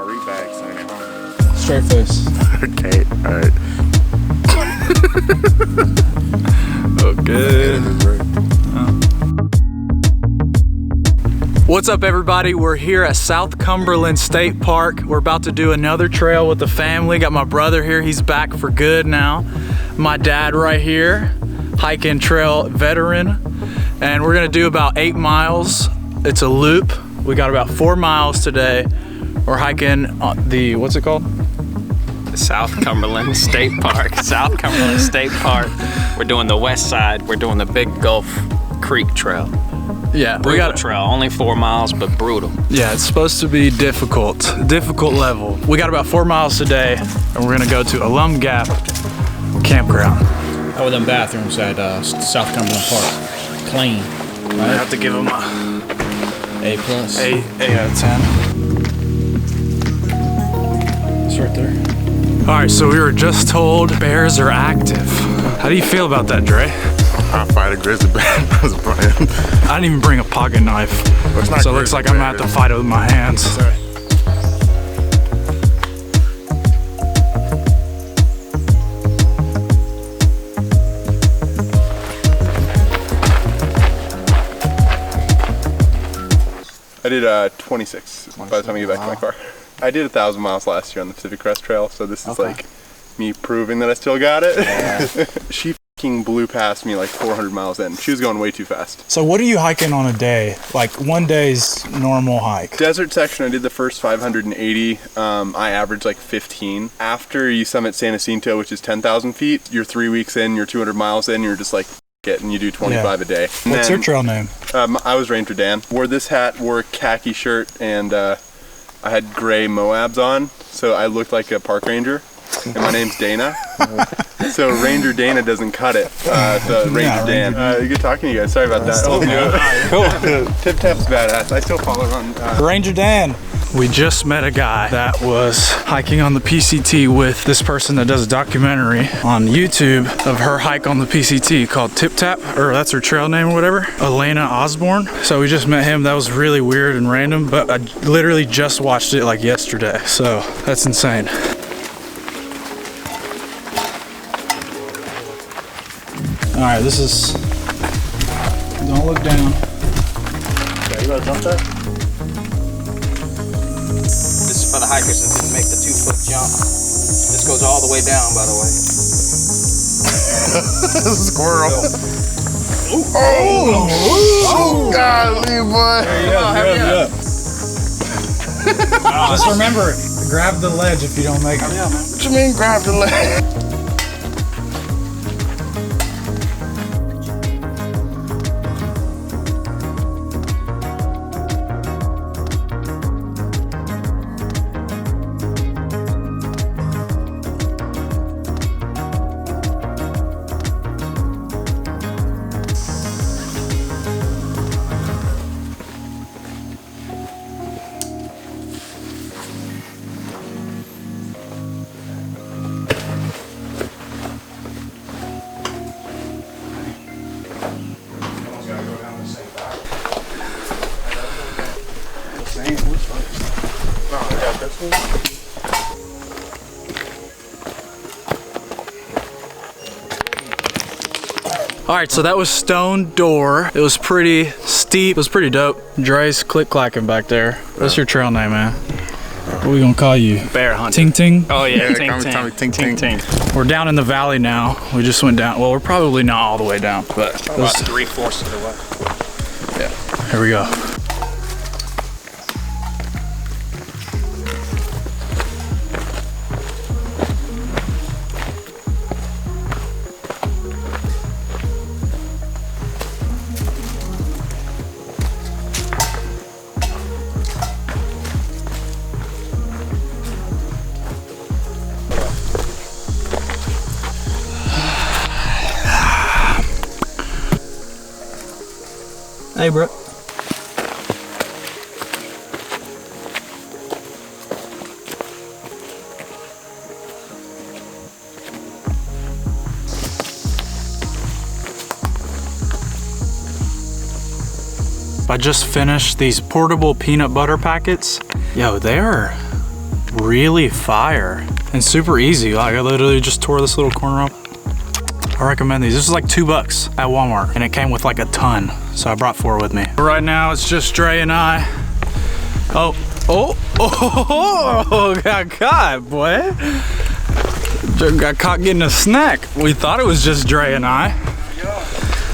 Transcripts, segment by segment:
read bags when I get home. Straight face. Okay, alright. Okay. What's up, everybody? We're here at South Cumberland State Park. We're about to do another trail with the family. Got my brother here, he's back for good now. My dad right here, hiking trail veteran. And we're gonna do about 8 miles. It's a loop. We got about 4 miles today. We're hiking on the, what's it called? South Cumberland State Park. South Cumberland State Park. We're doing the west side. We're doing the Big Gulf Creek Trail. Yeah, Brutal we got trail. Only 4 miles, but brutal. Yeah, it's supposed to be difficult level. We got about 4 miles today, and we're gonna go to Alum Gap Campground. How are them bathrooms at South Cumberland Park? Clean. I have to give them a A+. A out of 10. It's right there. All right, so we were just told bears are active. How do you feel about that, Dre? I'll fight a grizzly bear. I didn't even bring a pocket knife, so it looks like I'm gonna have to fight it with my hands. Sorry. I did 26 by the time I get back to my car. I did 1,000 miles last year on the Pacific Crest Trail, so this is like me proving that I still got it. Yeah. She f***ing blew past me like 400 miles in. She was going way too fast. So what are you hiking on a day? Like one day's normal hike? Desert section, I did the first 580. I averaged like 15. After you summit San Jacinto, which is 10,000 feet, you're 3 weeks in, you're 200 miles in, you're just like, it, and you do 25 a day. And what's your trail name? I was Ranger Dan. Wore this hat, wore a khaki shirt, and I had gray Moabs on, so I looked like a park ranger. And my name's Dana. So Ranger Dana doesn't cut it. So Ranger Dan. Good talking to you guys. Sorry about that. Cool. Tip Tap's badass. I still follow on. Ranger Dan. We just met a guy that was hiking on the PCT with this person that does a documentary on YouTube of her hike on the PCT called Tip Tap, or that's her trail name or whatever, Elena Osborne. So we just met him. That was really weird and random, but I literally just watched it like yesterday. So that's insane. All right, this is, don't look down. Yeah, you wanna jump that? This is for the hikers that didn't make the 2-foot jump. This goes all the way down, by the way. Squirrel. Oh, golly, boy. Just remember, grab the ledge if you don't make it. What you mean grab the leg? All right, so that was Stone Door. It was pretty steep. It was pretty dope. Dre's click-clacking back there. What's your trail name, man? What are we gonna call you? Bear hunter. Ting Ting? Oh yeah, Ting Ting. We're down in the valley now. We just went down. Well, we're probably not all the way down, but About 3/4 of the way. yeah. Here we go. Hey, bro. I just finished these portable peanut butter packets. Yo, they're really fire and super easy. Like I literally just tore this little corner up. I recommend these. This is like $2 at Walmart and it came with like a ton. So I brought 4 with me. Right now it's just Dre and I. Oh, got caught, boy. Got caught getting a snack. We thought it was just Dre and I.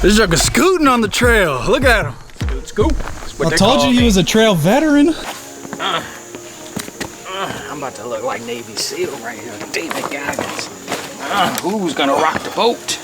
This joke is scooting on the trail. Look at him. Scoop. I told you he was a trail veteran. I'm about to look like Navy SEAL right here. David Goggins. Who's gonna rock the boat?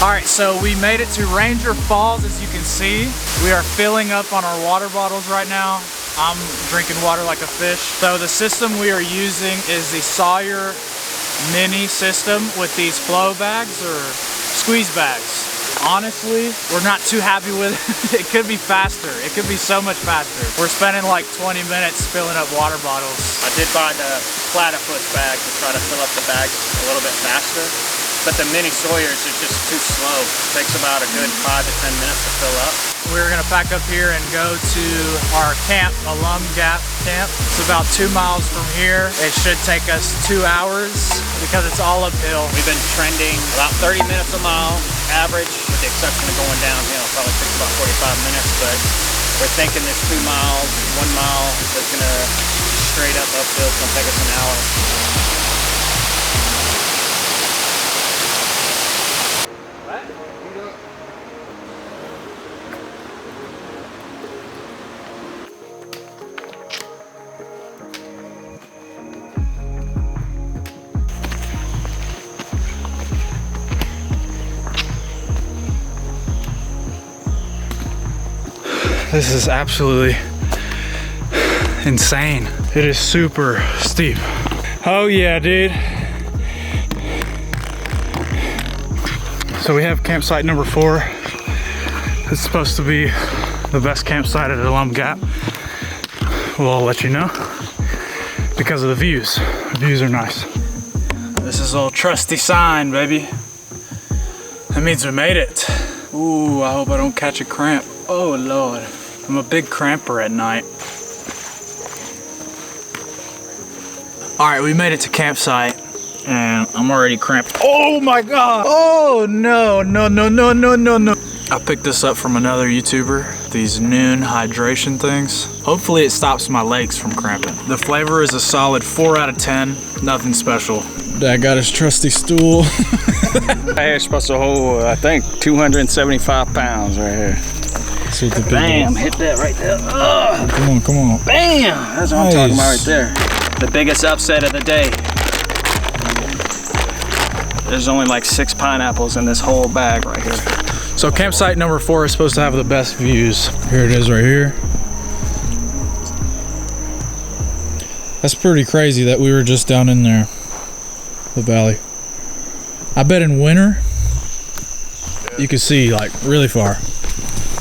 All right, so we made it to Ranger Falls, as you can see. We are filling up on our water bottles right now. I'm drinking water like a fish. So the system we are using is the Sawyer Mini system with these flow bags or squeeze bags. Honestly, we're not too happy with it. It could be faster. It could be so much faster. We're spending like 20 minutes filling up water bottles. I did buy the platypus bag to try to fill up the bags a little bit faster. But the mini Sawyers are just too slow. It takes about a good 5 to 10 minutes to fill up. We're gonna pack up here and go to our camp, Alum Gap Camp. It's about 2 miles from here. It should take us 2 hours because it's all uphill. We've been trending about 30 minutes a mile average, with the exception of going downhill. Probably takes about 45 minutes, but we're thinking this 2 miles, 1 mile is gonna be straight up uphill. It's gonna take us an hour. This is absolutely insane. It is super steep. Oh yeah, dude. So we have campsite number 4. It's supposed to be the best campsite at Alum Gap. We'll all let you know because of the views. The views are nice. This is old trusty sign, baby. That means we made it. Ooh, I hope I don't catch a cramp. Oh Lord. I'm a big cramper at night. All right, we made it to campsite and I'm already cramped. Oh my God. Oh no. I picked this up from another YouTuber, these noon hydration things. Hopefully it stops my legs from cramping. The flavor is a solid 4 out of 10, nothing special. Dad got his trusty stool. Hey, it's supposed to hold, I think, 275 pounds right here. So the big Bam, hit that right there. Ugh. Come on. Bam, that's what I'm talking about right there. The biggest upset of the day. There's only like 6 pineapples in this whole bag right here. So campsite number 4 is supposed to have the best views. Here it is right here. That's pretty crazy that we were just down in there, the valley. I bet in winter, you could see like really far.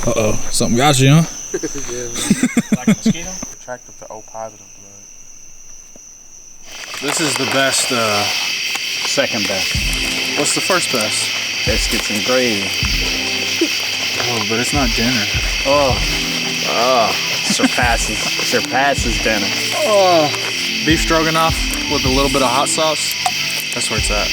Uh-oh, something got you, huh? Like a mosquito? Attractive to O positive blood. This is the best, Second best. what's the first best? Biscuits and gravy. Oh, but it's not dinner. Oh, surpasses dinner. Oh, beef stroganoff with a little bit of hot sauce. That's where it's at.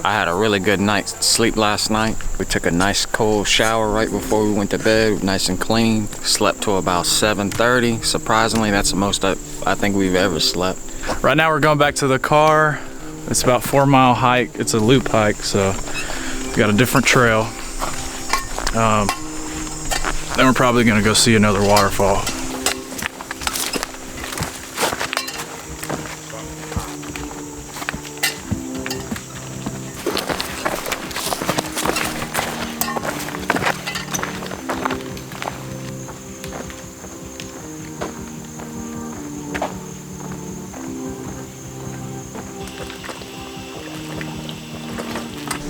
I had a really good night's sleep last night. We took a nice cold shower right before we went to bed, nice and clean. Slept till about 7:30. Surprisingly, that's the most I think we've ever slept. Right now we're going back to the car. It's about 4 mile hike. It's a loop hike, so we got a different trail. Then we're probably gonna go see another waterfall.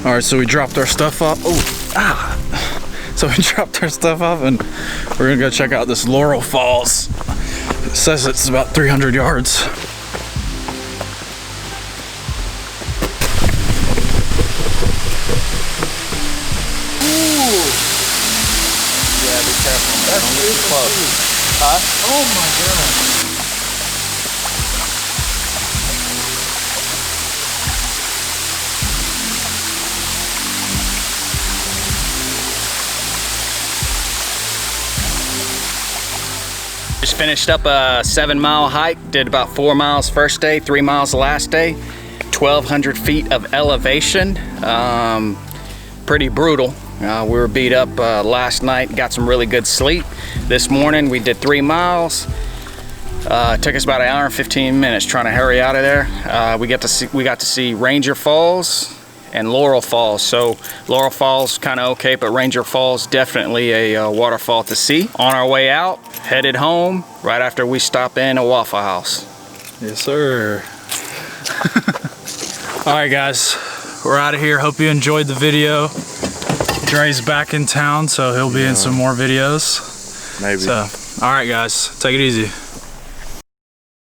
All right, so we dropped our stuff off. So we dropped our stuff off and we're gonna go check out this Laurel Falls. It says it's about 300 yards. Ooh. Yeah, be careful. That's too close. Huh? Oh my God. Just finished up a 7 mile hike, did about 4 miles first day, 3 miles the last day, 1,200 feet of elevation. Pretty brutal. We were beat up last night, got some really good sleep. This morning we did 3 miles. It took us about 1 hour and 15 minutes trying to hurry out of there. We got to see Ranger Falls and Laurel Falls. So Laurel Falls kind of okay, but Ranger Falls definitely a waterfall to see. On our way out, headed home right after we stop in a Waffle House. Yes, sir. All right, guys, we're out of here. Hope you enjoyed the video. Dre's back in town, so he'll be in some more videos. Maybe. So, all right, guys, take it easy.